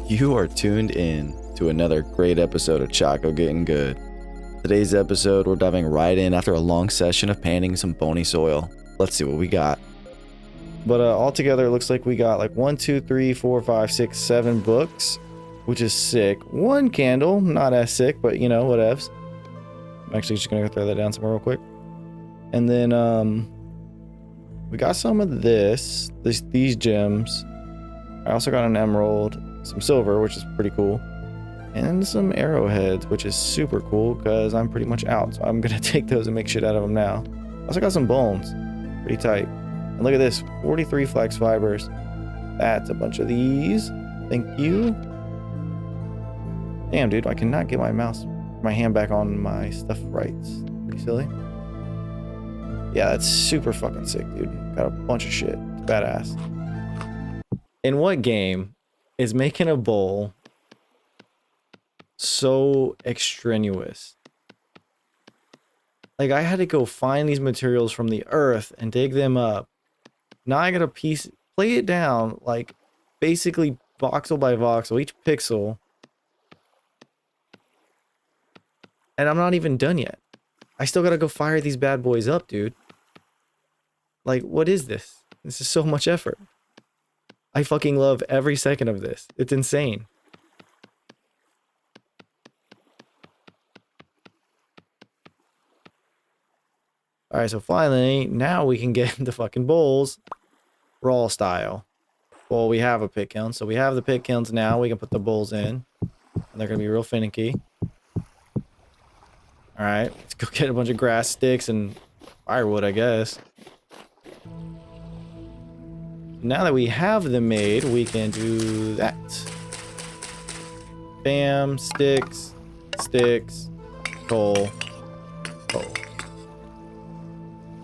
You are tuned in to another great episode of Choco Getting Good. Today's episode, we're diving right in after a long session of panning some bony soil. Let's see what we got. But altogether, it looks like we got like 1, 2, 3, 4, 5, 6, 7 books, which is sick. 1 candle, not as sick, but you know, whatevs. I'm actually just gonna go throw that down somewhere real quick. And then we got some of these gems. I also got an emerald, some silver, which is pretty cool, and some arrowheads, which is super cool because I'm pretty much out. So I'm gonna take those and make shit out of them now. Also got some bones, pretty tight. And look at this, 43 flax fibers. That's a bunch of these. Thank you. Damn, dude, I cannot get my hand back on my stuff right. It's pretty silly. Yeah, that's super fucking sick, dude. Got a bunch of shit. It's badass. In what game is making a bowl so extraneous? Like, I had to go find these materials from the earth and dig them up. Now I gotta play it down, like, basically voxel by voxel, each pixel. And I'm not even done yet. I still gotta go fire these bad boys up, dude. Like, what is this? This is so much effort. I fucking love every second of this. It's insane. Alright, so finally, now we can get the fucking bowls raw style. Well, we have a pit kiln, so we have the pit kilns now. We can put the bowls in. And they're gonna be real finicky. Alright, let's go get a bunch of grass sticks and firewood, I guess. Now that we have them made, we can do that. Bam, sticks, coal.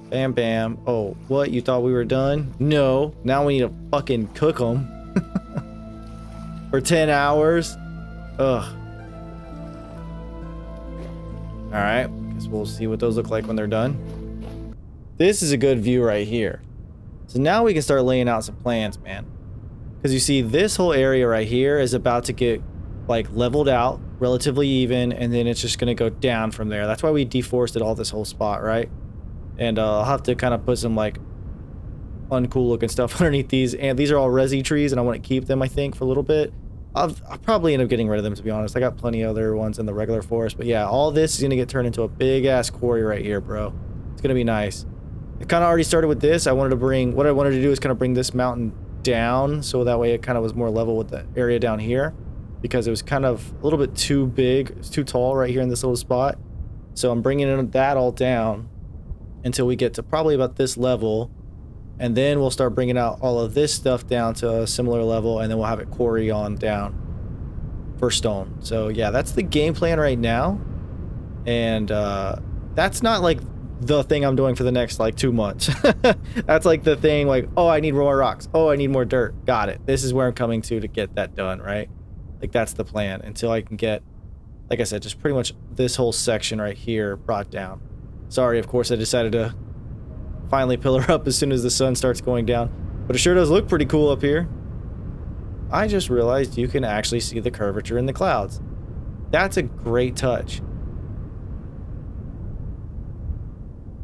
Bam, bam. Oh, what? You thought we were done? No. Now we need to fucking cook them. For 10 hours. Ugh. Alright, guess we'll see what those look like when they're done. This is a good view right here. So now we can start laying out some plans, man. Because you see, this whole area right here is about to get, like, leveled out, relatively even, and then it's just going to go down from there. That's why we deforested all this whole spot, right? And I'll have to kind of put some, like, uncool looking stuff underneath these. And these are all resi trees, and I want to keep them, I think, for a little bit. I'll probably end up getting rid of them, to be honest. I got plenty of other ones in the regular forest. But yeah, all this is going to get turned into a big-ass quarry right here, bro. It's going to be nice. I kind of already started with this. What I wanted to do is kind of bring this mountain down, so that way it kind of was more level with the area down here. Because it was kind of a little bit too big. It's too tall right here in this little spot. So I'm bringing that all down until we get to probably about this level. And then we'll start bringing out all of this stuff down to a similar level, and then we'll have it quarry on down for stone. So yeah, that's the game plan right now. And that's not like the thing I'm doing for the next like 2 months. That's like the thing, like, oh, I need more rocks. Oh, I need more dirt. Got it. This is where I'm coming to get that done, right? Like, that's the plan until I can get, like I said, just pretty much this whole section right here brought down. Sorry, of course, I decided to finally pillar up as soon as the sun starts going down, but it sure does look pretty cool up here. I just realized you can actually see the curvature in the clouds. That's a great touch.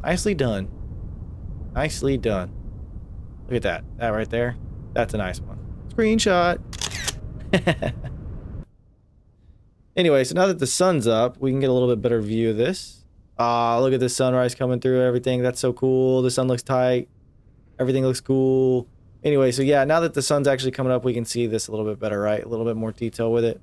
Nicely done. Nicely done. Look at that. That right there. That's a nice one. Screenshot. Anyway, so now that the sun's up, we can get a little bit better view of this. Look at the sunrise coming through everything. That's so cool. The sun looks tight. Everything looks cool. Anyway, so yeah, now that the sun's actually coming up, we can see this a little bit better, right? A little bit more detail with it.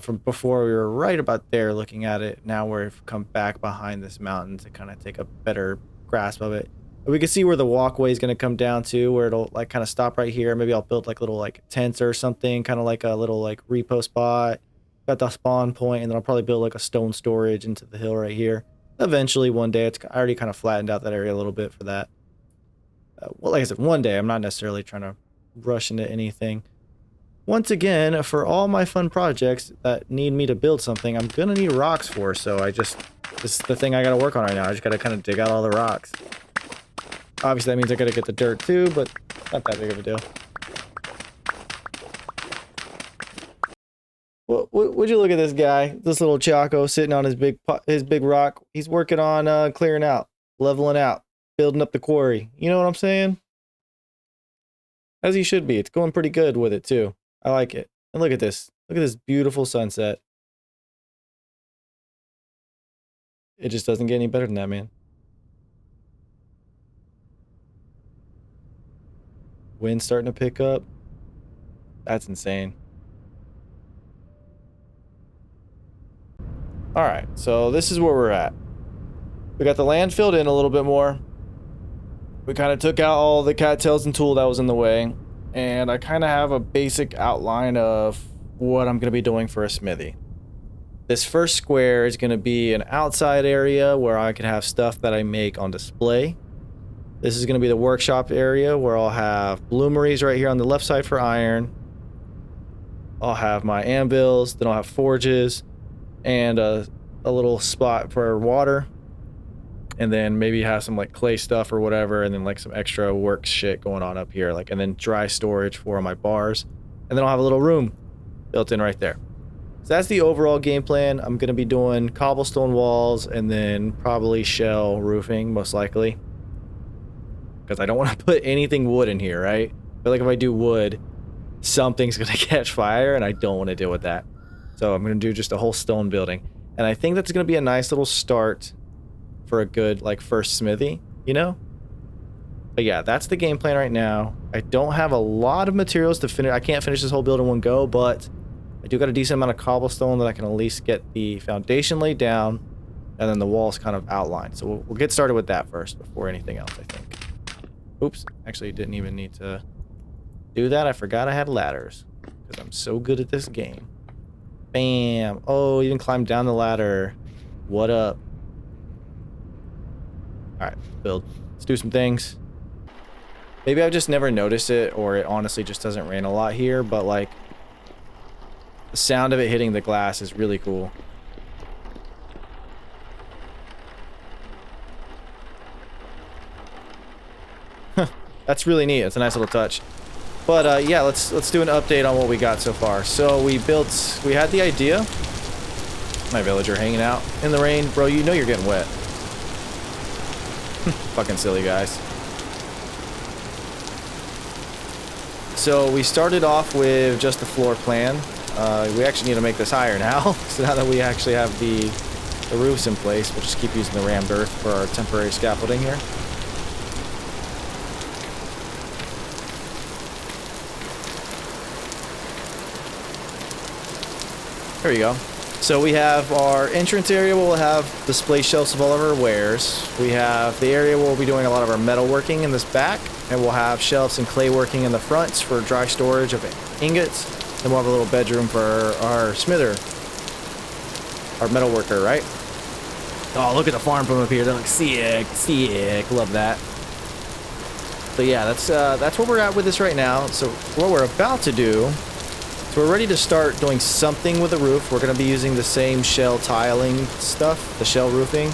From before, we were right about there looking at it. Now we've come back behind this mountain to kind of take a better grasp of it. And we can see where the walkway is going to come down to, where it'll like kind of stop right here. Maybe I'll build like little like tents or something, kind of like a little like repo spot. Got the spawn point, and then I'll probably build like a stone storage into the hill right here. Eventually, one day, I already kind of flattened out that area a little bit for that. Well, like I said, one day. I'm not necessarily trying to rush into anything. Once again, for all my fun projects that need me to build something, I'm gonna need rocks for. So this is the thing I gotta work on right now. I just gotta kind of dig out all the rocks. Obviously, that means I gotta get the dirt too, but not that big of a deal. Would you look at this guy? This little Chaco sitting on his big rock. He's working on clearing out, leveling out, building up the quarry. You know what I'm saying? As he should be. It's going pretty good with it too. I like it. And look at this. Look at this beautiful sunset. It just doesn't get any better than that, man. Wind's starting to pick up. That's insane. All right, so this is where we're at. We got the land filled in a little bit more. We kind of took out all the cattails and tool that was in the way. And I kind of have a basic outline of what I'm going to be doing for a smithy. This first square is going to be an outside area where I can have stuff that I make on display. This is going to be the workshop area where I'll have bloomeries right here on the left side for iron. I'll have my anvils, then I'll have forges, and a little spot for water. And then maybe have some like clay stuff or whatever, and then like some extra work shit going on up here, like, and then dry storage for my bars. And then I'll have a little room built in right there. So that's the overall game plan. I'm going to be doing cobblestone walls and then probably shell roofing, most likely. Because I don't want to put anything wood in here, right? I feel like if I do wood, something's going to catch fire, and I don't want to deal with that. So I'm going to do just a whole stone building. And I think that's going to be a nice little start for a good, like, first smithy, you know? But yeah, that's the game plan right now. I don't have a lot of materials to finish. I can't finish this whole build in one go, but I do got a decent amount of cobblestone that I can at least get the foundation laid down and then the walls kind of outlined. So we'll get started with that first before anything else, I think. Oops, actually didn't even need to do that. I forgot I had ladders because I'm so good at this game. Bam. Oh, even climbed down the ladder. What up? All right, build. Let's do some things. Maybe I've just never noticed it, or it honestly just doesn't rain a lot here, but like the sound of it hitting the glass is really cool. That's really neat. It's a nice little touch. But yeah, let's do an update on what we got so far. So we had the idea. My villager hanging out in the rain. Bro, you know you're getting wet. Fucking silly guys. So we started off with just the floor plan. We actually need to make this higher now. So now that we actually have the roofs in place, we'll just keep using the rammed earth for our temporary scaffolding here. There we go. So we have our entrance area where we'll have display shelves of all of our wares. We have the area where we'll be doing a lot of our metal working in this back, and we'll have shelves and clay working in the fronts for dry storage of ingots. Then we'll have a little bedroom for our smither, our metal worker, right? Oh, look at the farm from up here. They look sick, sick. Love that. But yeah, that's where we're at with this right now. So what we're about to do. So we're ready to start doing something with the roof. We're going to be using the same shell tiling stuff, the shell roofing,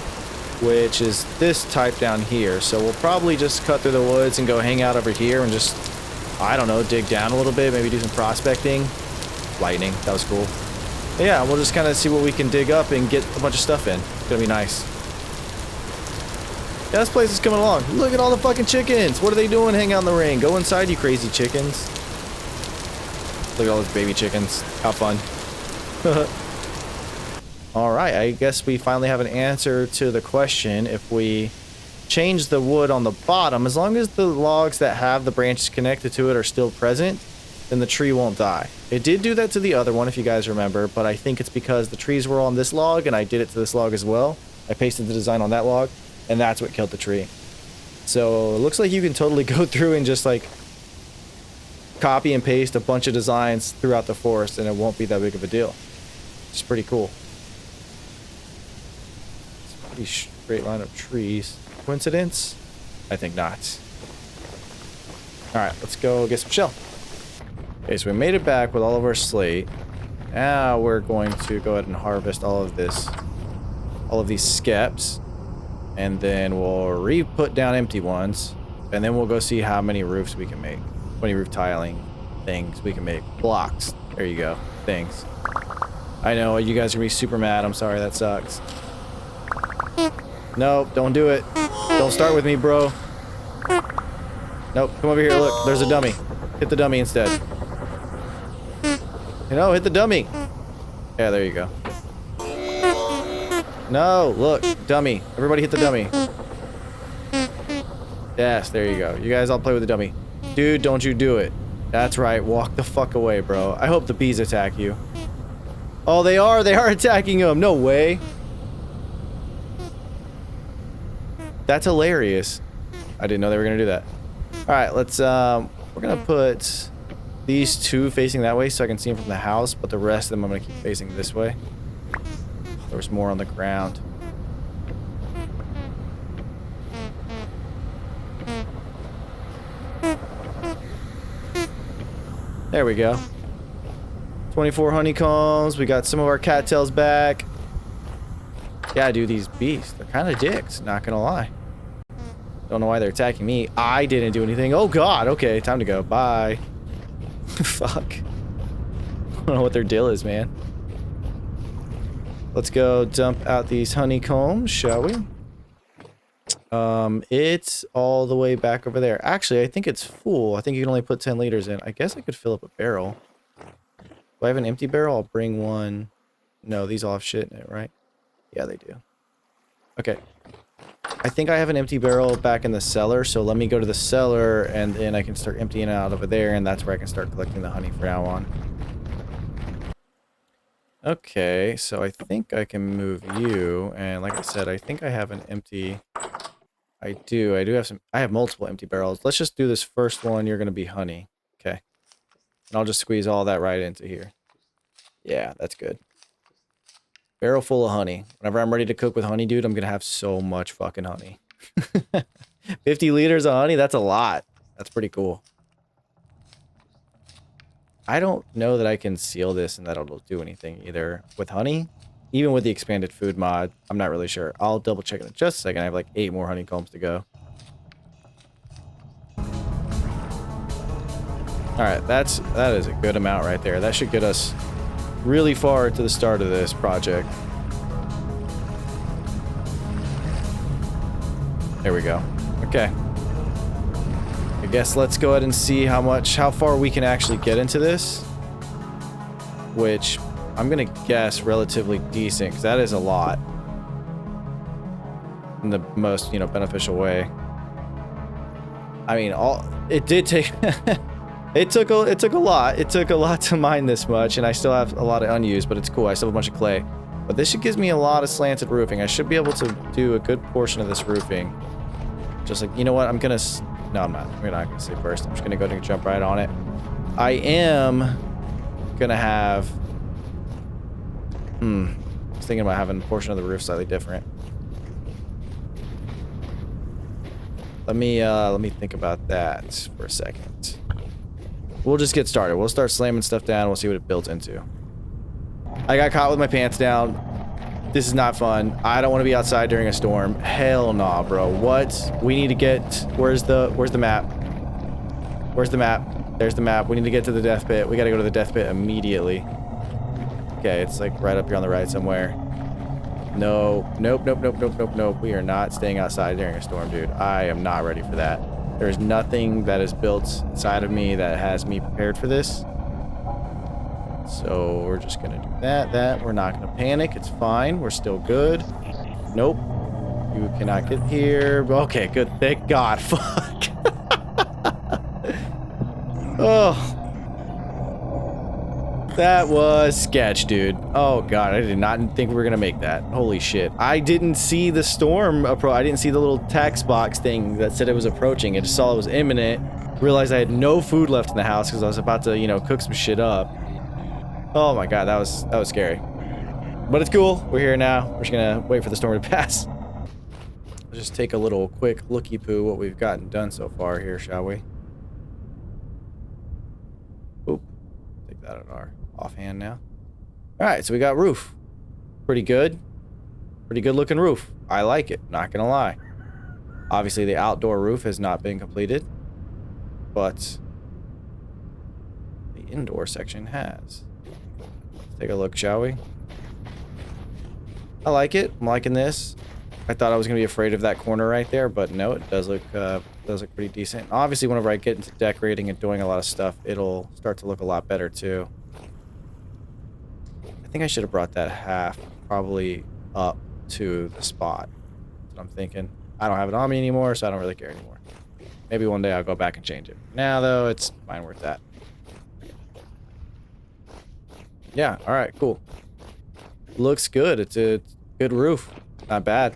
which is this type down here. So we'll probably just cut through the woods and go hang out over here and just, I don't know, dig down a little bit, maybe do some prospecting. Lightning, that was cool. But yeah, we'll just kind of see what we can dig up and get a bunch of stuff in. It's going to be nice. Yeah, this place is coming along. Look at all the fucking chickens. What are they doing hanging out in the rain? Go inside, you crazy chickens. Look at all those baby chickens. How fun. Alright, I guess we finally have an answer to the question. If we change the wood on the bottom, as long as the logs that have the branches connected to it are still present, then the tree won't die. It did do that to the other one, if you guys remember, but I think it's because the trees were on this log, and I did it to this log as well. I pasted the design on that log, and that's what killed the tree. So it looks like you can totally go through and just like copy and paste a bunch of designs throughout the forest and it won't be that big of a deal. It's pretty cool. It's a pretty straight line of trees. Coincidence? I think not. Alright, let's go get some shell. Okay, so we made it back with all of our slate. Now we're going to go ahead and harvest all of this, all of these skeps, and then we'll re-put down empty ones, and then we'll go see how many roofs we can make. 20 roof tiling things we can make. Blocks. There you go. Things. I know, you guys are gonna be super mad. I'm sorry, that sucks. Nope, don't do it. Don't start with me, bro. Nope, come over here. Look, there's a dummy. Hit the dummy instead. You know, hit the dummy. Yeah, there you go. No, look, dummy. Everybody hit the dummy. Yes, there you go. You guys all play with the dummy. Dude, don't you do it. That's right, walk the fuck away, bro. I hope the bees attack you. Oh, they are attacking him. No way. That's hilarious. I didn't know they were gonna do that. All right, let's we're gonna put these two facing that way so I can see them from the house, but the rest of them I'm gonna keep facing this way. There was more on the ground. There we go. 24 honeycombs. We got some of our cattails back. Yeah, dude, these bees, they're kind of dicks, not gonna lie. Don't know why they're attacking me. I didn't do anything. Oh god, okay, time to go. Bye. Fuck. I don't know what their deal is, man. Let's go dump out these honeycombs, shall we? It's all the way back over there. Actually, I think it's full. I think you can only put 10 liters in. I guess I could fill up a barrel. Do I have an empty barrel? I'll bring one. No, these all have shit in it, right? Yeah, they do. Okay. I think I have an empty barrel back in the cellar, so let me go to the cellar, and then I can start emptying it out over there, and that's where I can start collecting the honey from now on. Okay, so I think I can move you, and like I said, I think I have an empty... I do have some... I have multiple empty barrels. Let's just do this first one. You're going to be honey. Okay. And I'll just squeeze all that right into here. Yeah, that's good. Barrel full of honey. Whenever I'm ready to cook with honey, dude, I'm going to have so much fucking honey. 50 liters of honey? That's a lot. That's pretty cool. I don't know that I can seal this and that it'll do anything either with honey. Even with the expanded food mod, I'm not really sure. I'll double check in just a second. I have like 8 more honeycombs to go. Alright, that is a good amount right there. That should get us really far to the start of this project. There we go. Okay. I guess let's go ahead and see how far we can actually get into this. Which I'm gonna guess relatively decent, because that is a lot. In the most, beneficial way. I mean, it did take it took a lot. It took a lot to mine this much, and I still have a lot of unused, but it's cool. I still have a bunch of clay. But this should gives me a lot of slanted roofing. I should be able to do a good portion of this roofing. Just like, you know what? No, I'm not. I'm not gonna say first. I'm just gonna go ahead and jump right on it. I am gonna have... I was thinking about having a portion of the roof slightly different. Let me think about that for a second. We'll just get started. We'll start slamming stuff down. We'll see what it builds into. I got caught with my pants down. This is not fun. I don't want to be outside during a storm. Hell nah, bro. What? We need to get... Where's the map? Where's the map? There's the map. We need to get to the death pit. We gotta go to the death pit immediately. Okay, it's like right up here on the right somewhere. No. Nope. We are not staying outside during a storm, dude. I am not ready for that. There's nothing that is built inside of me that has me prepared for this. So we're just gonna do that. We're not gonna panic. It's fine. We're still good. Nope. You cannot get here. Okay, good. Thank God. Fuck. Oh. That was sketch, dude. Oh god, I did not think we were gonna make that. Holy shit. I didn't see the storm I didn't see the little text box thing that said it was approaching. I just saw it was imminent. Realized I had no food left in the house because I was about to, cook some shit up. Oh my god, that was scary. But it's cool. We're here now. We're just gonna wait for the storm to pass. Let's just take a little quick looky-poo what we've gotten done so far here, shall we? Oop. Take that at our offhand now. Alright, so we got roof. Pretty good. Pretty good looking roof. I like it, not gonna lie. Obviously the outdoor roof has not been completed, but the indoor section has. Let's Take a look, shall we? I like it. I'm liking this. I thought I was gonna be afraid of that corner right there, but no, it does look pretty decent. Obviously, whenever I get into decorating and doing a lot of stuff, it'll start to look a lot better too. I think I should have brought that half probably up to the spot. That's what I'm thinking. I don't have it on me anymore, so I don't really care anymore. Maybe one day I'll go back and change it. Now though, it's fine worth that. Yeah. All right. Cool. Looks good. It's a good roof. Not bad.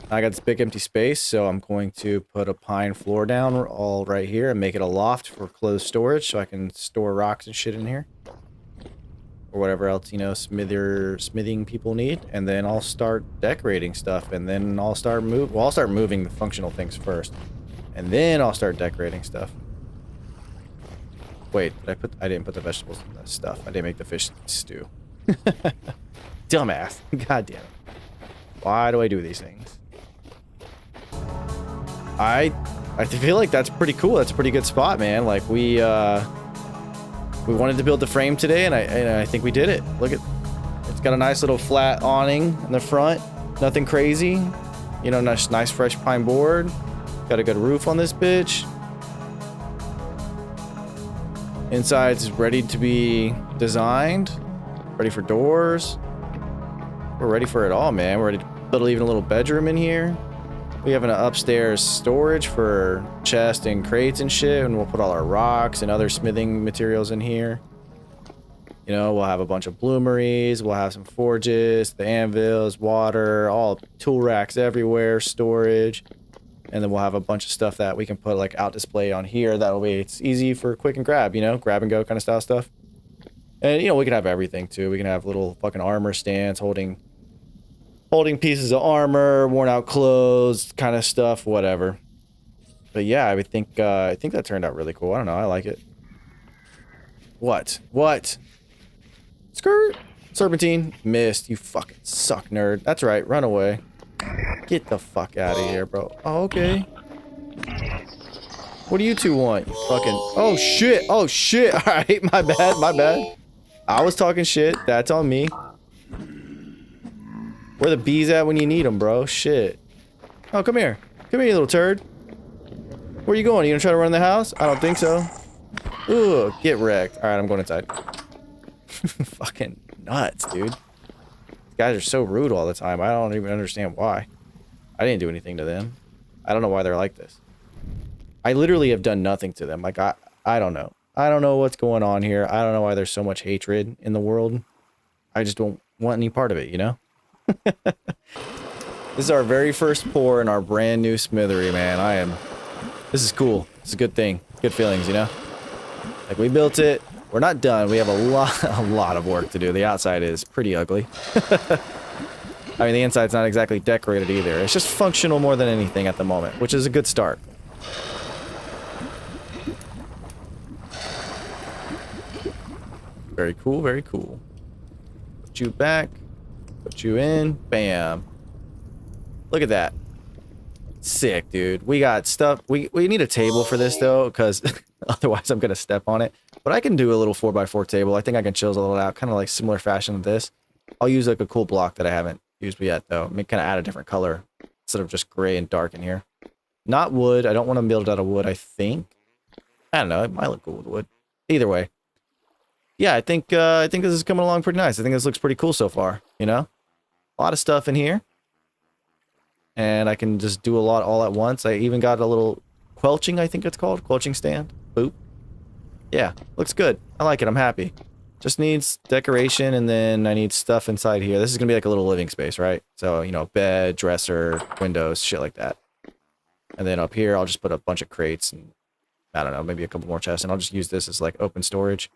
I got this big empty space, so I'm going to put a pine floor down all right here and make it a loft for closed storage so I can store rocks and shit in here. Or whatever else, you know, smithing people need. And then I'll start decorating stuff, and then I'll start I'll start moving the functional things first. And then I'll start decorating stuff. Wait, I didn't put the vegetables in the stuff. I didn't make the fish stew. Dumbass. God damn it. Why do I do these things? I feel like that's pretty cool. That's a pretty good spot, man. Like we wanted to build the frame today, and I think we did it. Look at, it's got a nice little flat awning in the front. Nothing crazy. You know, nice fresh pine board. Got a good roof on this bitch. Inside's ready to be designed. Ready for doors. We're ready for it all, man. We're ready to build even a little bedroom in here. We have an upstairs storage for chests and crates and shit, and we'll put all our rocks and other smithing materials in here. You know, we'll have a bunch of bloomeries, we'll have some forges, the anvils, water, all tool racks everywhere, storage. And then we'll have a bunch of stuff that we can put like out display on here. That way it's easy for quick and grab, you know, grab and go kind of style stuff. And, you know, we can have everything too. We can have little fucking armor stands holding pieces of armor, worn out clothes, kind of stuff, whatever. But yeah, I think that turned out really cool. I don't know. I like it. What? Skirt. Serpentine. Missed. You fucking suck, nerd. That's right. Run away. Get the fuck out of here, bro. Oh, okay. What do you two want? You fucking... Oh, shit. Oh, shit. All right. My bad. I was talking shit. That's on me. Where the bees at when you need them, bro? Shit. Oh, come here. Come here, you little turd. Where you going? You gonna try to run in the house? I don't think so. Ugh, get wrecked. Alright, I'm going inside. Fucking nuts, dude. These guys are so rude all the time. I don't even understand why. I didn't do anything to them. I don't know why they're like this. I literally have done nothing to them. Like, I don't know. I don't know what's going on here. I don't know why there's so much hatred in the world. I just don't want any part of it, you know? This is our very first pour in our brand new smithery, man. This is cool. It's a good thing. Good feelings, you know? Like, we built it. We're not done. We have a lot of work to do. The outside is pretty ugly. I mean, the inside's not exactly decorated either. It's just functional more than anything at the moment, which is a good start. Very cool, very cool. Put you back. Put you in. Bam. Look at that. Sick, dude. We got stuff. We need a table for this, though, because otherwise I'm going to step on it. But I can do a little 4x4 table. I think I can chisel it out, kind of like similar fashion to this. I'll use like a cool block that I haven't used yet, though. Kind of add a different color instead of just gray and dark in here. Not wood. I don't want to build out of wood, I think. I don't know. It might look cool with wood. Either way. Yeah, I think this is coming along pretty nice. I think this looks pretty cool so far, you know? A lot of stuff in here. And I can just do a lot all at once. I even got a little quelching, I think it's called. Quelching stand. Boop. Yeah, looks good. I like it. I'm happy. Just needs decoration, and then I need stuff inside here. This is going to be like a little living space, right? So, you know, bed, dresser, windows, shit like that. And then up here, I'll just put a bunch of crates and, I don't know, maybe a couple more chests. And I'll just use this as like open storage.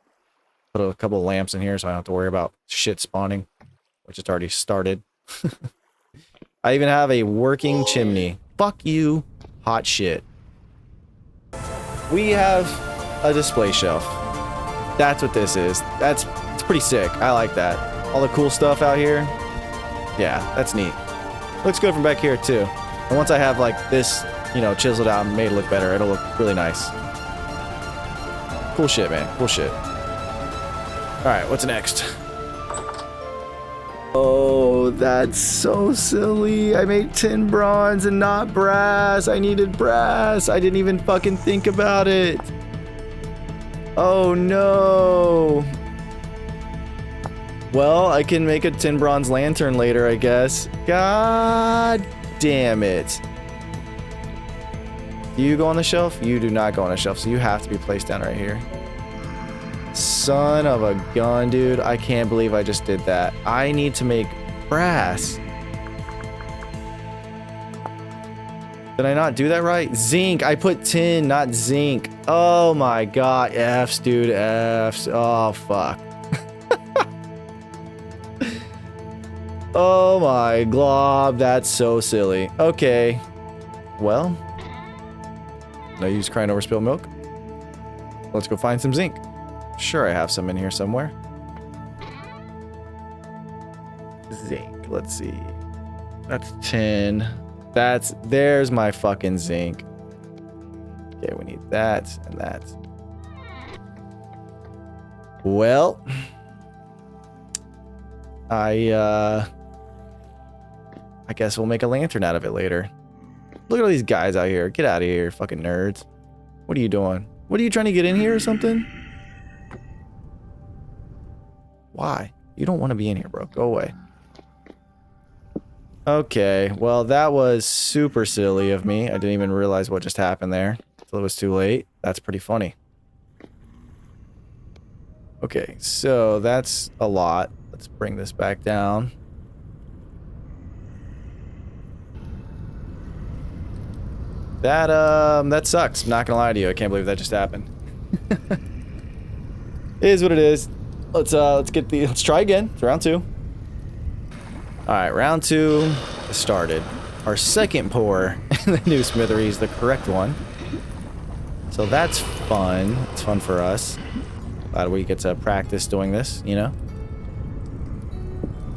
Put a couple of lamps in here so I don't have to worry about shit spawning, which it's already started. I even have a working chimney. Fuck you. Hot shit. We have a display shelf. That's what this is. It's pretty sick. I like that. All the cool stuff out here. Yeah, that's neat. Looks good from back here too. And once I have like this, you know, chiseled out and made it look better, it'll look really nice. Cool shit, man. Cool shit. Alright, what's next? Oh, that's so silly. I made tin bronze and not brass. I needed brass. I didn't even fucking think about it. Oh no. Well, I can make a tin bronze lantern later, I guess. God damn it. Do you go on the shelf? You do not go on the shelf, so you have to be placed down right here. Son of a gun, dude. I can't believe I just did that. I need to make brass. Did I not do that right? Zinc. I put tin, not zinc. Oh my god. F's, dude. F's. Oh, fuck. Oh my glob. That's so silly. Okay. Well. No use crying over spilled milk. Let's go find some zinc. Sure, I have some in here somewhere. Zinc. Let's see. That's tin. There's my fucking zinc. Okay, we need that and that. Well, I guess we'll make a lantern out of it later. Look at all these guys out here. Get out of here, fucking nerds. What are you doing? What are you trying to get in here or something? Why? You don't want to be in here, bro. Go away. Okay, well, that was super silly of me. I didn't even realize what just happened there until it was too late. That's pretty funny. Okay, so that's a lot. Let's bring this back down. That sucks. I'm not gonna lie to you. I can't believe that just happened. It is what it is. Let's try again. It's round 2. All right, round 2 started. Our second pour in the new smithery is the correct one. So that's fun. It's fun for us. Glad we get to practice doing this, you know?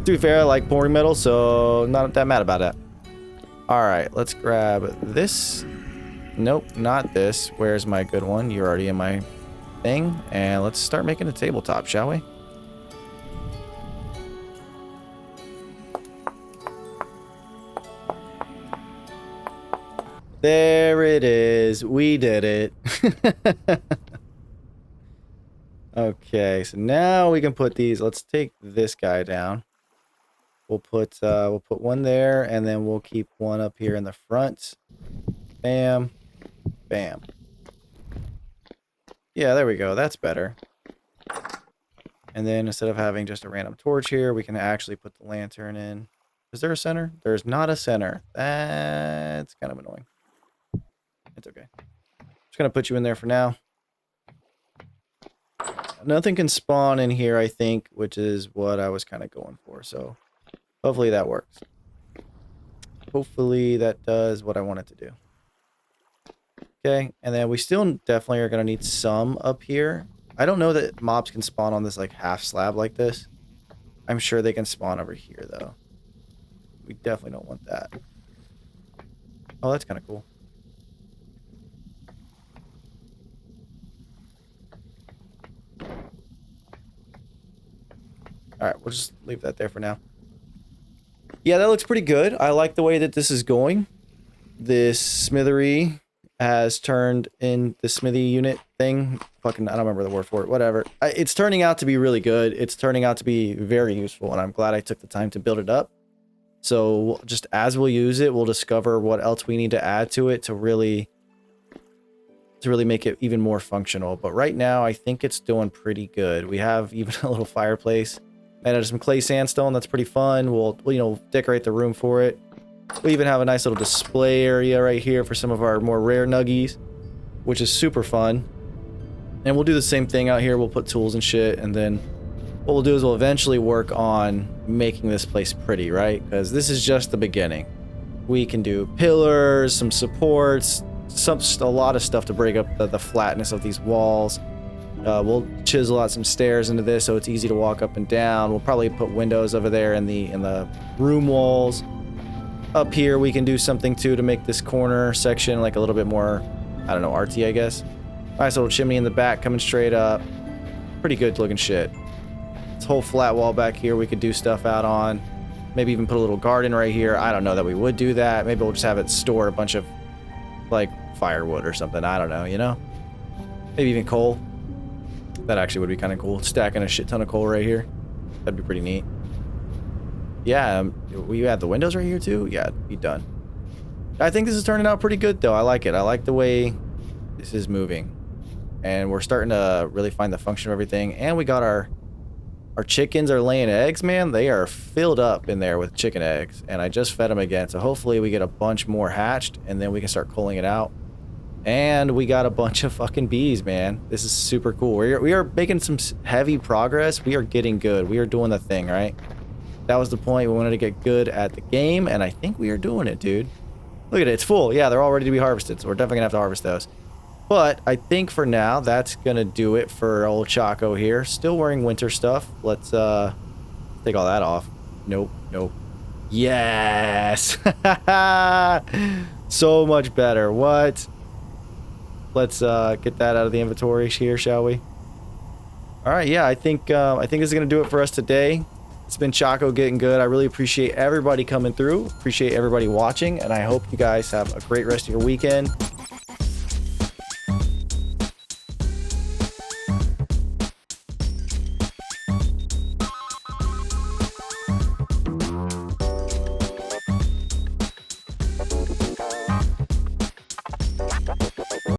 To be fair, I like pouring metal, so not that mad about that. All right, let's grab this. Nope, not this. Where's my good one? You're already in my thing. And let's start making a tabletop, shall we? There it is. We did it. Okay, so now we can put these. Let's take this guy down. We'll put one there, and then we'll keep one up here in the front. Bam. Bam. Yeah, there we go. That's better. And then instead of having just a random torch here, we can actually put the lantern in. Is there a center? There's not a center. That's kind of annoying. It's okay. Just gonna put you in there for now. Nothing can spawn in here, I think, which is what I was kind of going for. So hopefully that works. Hopefully that does what I want it to do. Okay, and then we still definitely are going to need some up here. I don't know that mobs can spawn on this like half slab like this. I'm sure they can spawn over here though. We definitely don't want that. Oh, that's kind of cool. Alright, we'll just leave that there for now. Yeah, that looks pretty good. I like the way that this is going. This smithery has turned in the smithy unit thing. Fucking, I don't remember the word for it. Whatever. It's turning out to be really good. It's turning out to be very useful, and I'm glad I took the time to build it up. So just as we'll use it, we'll discover what else we need to add to it to really make it even more functional. But right now, I think it's doing pretty good. We have even a little fireplace. Made out of some clay sandstone. That's pretty fun. We'll, you know, decorate the room for it. We even have a nice little display area right here for some of our more rare nuggies, which is super fun. And we'll do the same thing out here. We'll put tools and shit, and then what we'll do is we'll eventually work on making this place pretty, right? Because this is just the beginning. We can do pillars, some supports, a lot of stuff to break up the flatness of these walls. We'll chisel out some stairs into this so it's easy to walk up and down. We'll probably put windows over there in the room walls. Up here we can do something too to make this corner section like a little bit more, I don't know, arty, I guess. Nice little chimney in the back coming straight up. Pretty good looking shit. This whole flat wall back here we could do stuff out on. Maybe even put a little garden right here. I don't know that we would do that. Maybe we'll just have it store a bunch of like firewood or something. I don't know, you know? Maybe even coal. That actually would be kind of cool. Stacking a shit ton of coal right here. That'd be pretty neat. Yeah, we had the windows right here too. Yeah, be done. I think this is turning out pretty good though. I like it. I like the way this is moving. And we're starting to really find the function of everything. And we got our chickens are laying eggs, man. They are filled up in there with chicken eggs. And I just fed them again. So hopefully we get a bunch more hatched and then we can start culling it out. And we got a bunch of fucking bees, man. This is super cool. We are making some heavy progress. We are getting good. We are doing the thing, right? That was the point. We wanted to get good at the game. And I think we are doing it, dude. Look at it. It's full. Yeah, they're all ready to be harvested. So we're definitely going to have to harvest those. But I think for now, that's going to do it for old Chaco here. Still wearing winter stuff. Let's take all that off. Nope, nope. Yes! So much better. What? Let's get that out of the inventory here, shall we? All right, yeah, I think this is going to do it for us today. It's been Chaco getting good. I really appreciate everybody coming through. Appreciate everybody watching, and I hope you guys have a great rest of your weekend.